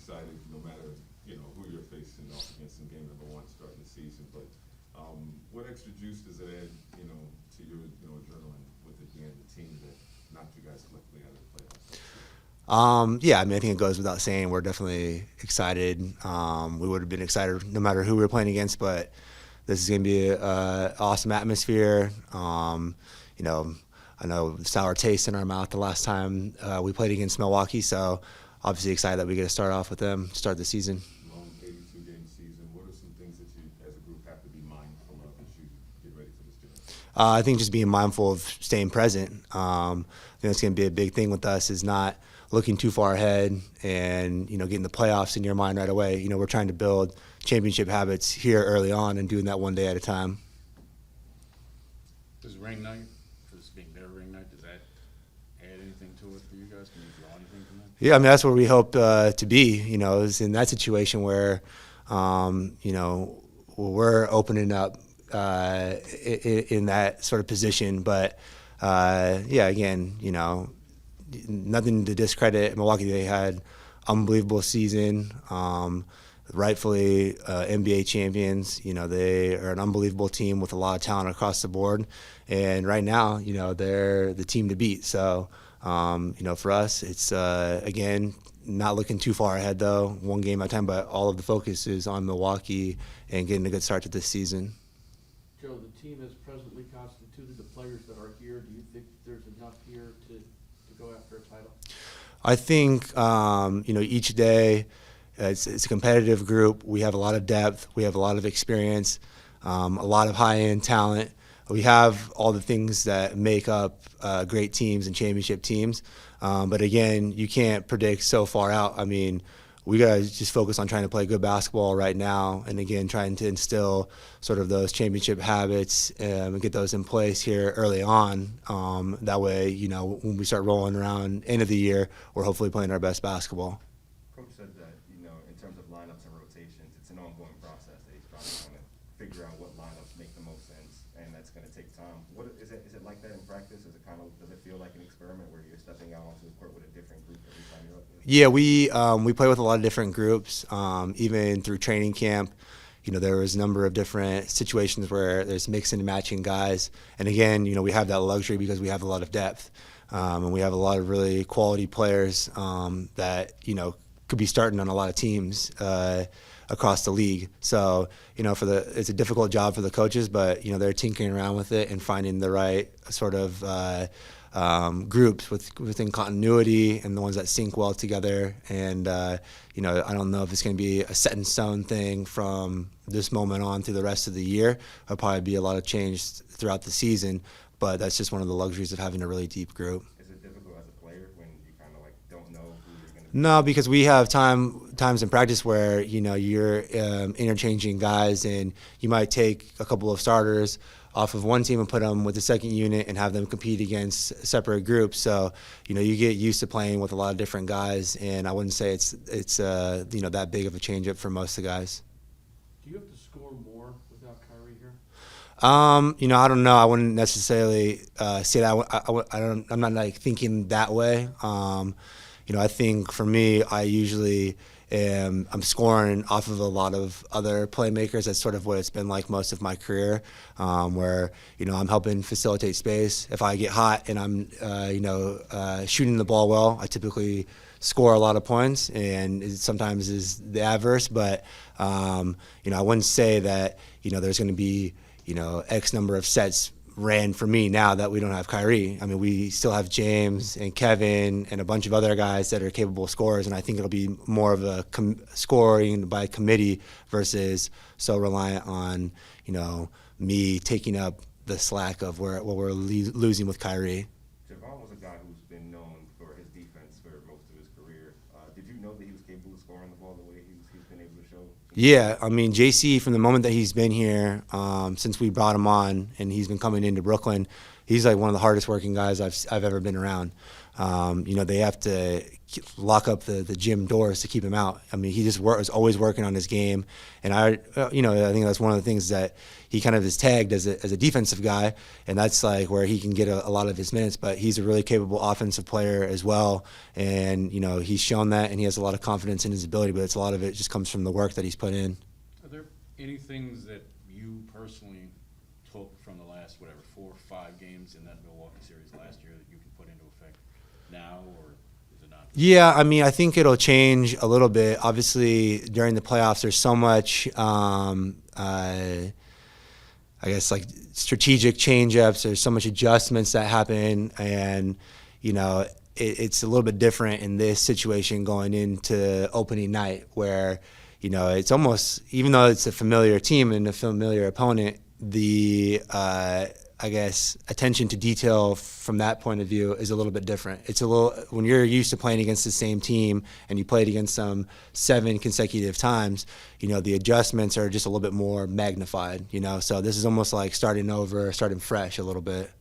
excited no matter, who you're facing off against in game number 1 starting the season. But what extra juice does it add, to your, adrenaline with it being the team that knocked you guys collectively out of the playoffs? Yeah, I mean, I think it goes without saying we're definitely excited. We would have been excited no matter who we were playing against, but this is going to be an awesome atmosphere. I know sour taste in our mouth the last time we played against Milwaukee, so obviously excited that we get to start off with them, start the season. Long 82-game season. What are some things that you, as a group, have to be mindful of as you get ready for this game? I think just being mindful of staying present. I think that's going to be a big thing with us is not looking too far ahead and, getting the playoffs in your mind right away. We're trying to build championship habits here early on and doing that one day at a time. This ring night, for this being their ring night, does that add anything to it for you guys? Can you draw anything from that? Yeah, I mean, that's where we hope to be, is in that situation where, we're opening up in that sort of position. But, again, nothing to discredit Milwaukee. They had unbelievable season, rightfully NBA champions. They are an unbelievable team with a lot of talent across the board. And right now, they're the team to beat. So, for us, it's, again, not looking too far ahead, though, one game at a time, but all of the focus is on Milwaukee and getting a good start to this season. Joe, the team is presently constituted, the players that are here. Do you think there's enough here to go after a title? I think, each day it's a competitive group. We have a lot of depth. We have a lot of experience, a lot of high-end talent. We have all the things that make up great teams and championship teams. But, again, you can't predict so far out. I mean, we got to just focus on trying to play good basketball right now and, again, trying to instill sort of those championship habits and get those in place here early on. That way, when we start rolling around end of the year, we're hopefully playing our best basketball. Coach said that, in terms of lineups and rotations, it's an ongoing process that he's trying to kind of figure out what lineups make the most sense, and that's going to take time. What is it like that in practice? Does it feel like an experiment where you're stepping out onto the court with a different group every time you're up there? Yeah, we play with a lot of different groups, even through training camp. There was a number of different situations where there's mixing and matching guys. And again, we have that luxury because we have a lot of depth. And we have a lot of really quality players that, could be starting on a lot of teams across the league. So, it's a difficult job for the coaches, but, they're tinkering around with it and finding the right sort of groups within continuity and the ones that sync well together. And, I don't know if it's going to be a set in stone thing from this moment on through the rest of the year. There'll probably be a lot of change throughout the season, but that's just one of the luxuries of having a really deep group. Is it difficult as a player when you kind of don't know who you're going to be? No, because we have times in practice where, you're interchanging guys and you might take a couple of starters off of one team and put them with the second unit and have them compete against separate groups. So, you get used to playing with a lot of different guys, and I wouldn't say it's that big of a change-up for most of the guys. Do you have to score more without Kyrie here? I don't know. I wouldn't necessarily say that. I'm not thinking that way. I think for me, I usually I'm scoring off of a lot of other playmakers. That's sort of what it's been like most of my career, where I'm helping facilitate space. If I get hot and I'm shooting the ball well, I typically score a lot of points, and it sometimes is the adverse. But I wouldn't say that there's going to be X number of sets ran for me now that we don't have Kyrie. I mean, we still have James and Kevin and a bunch of other guys that are capable scorers, and I think it'll be more of a scoring by committee versus so reliant on, me taking up the slack of what we're losing with Kyrie. Javon was a guy who's been known for his defense for most of his career. Did you know that he was capable of scoring the ball the way he's been able to show? Yeah, I mean, JC, from the moment that he's been here, since we brought him on and he's been coming into Brooklyn, he's like one of the hardest working guys I've ever been around. They have to lock up the gym doors to keep him out. I mean, he just was always working on his game, and I think that's one of the things that he kind of is tagged as a defensive guy, and that's like where he can get a lot of his minutes. But he's a really capable offensive player as well, and he's shown that, and he has a lot of confidence in his ability. But a lot of it just comes from the work that he's put in. Are there any things that you personally took from the last 4 or 5 games in that Milwaukee series last year that you can put into effect now, or is it not? Yeah, I mean, I think it'll change a little bit. Obviously, during the playoffs, there's so much, I guess, like strategic change-ups. There's so much adjustments that happen, and it's a little bit different in this situation going into opening night, where it's almost, even though it's a familiar team and a familiar opponent, the I guess attention to detail from that point of view is a little bit different. It's a little, when you're used to playing against the same team and you played against them 7 consecutive times, the adjustments are just a little bit more magnified, so this is almost like starting over, starting fresh a little bit.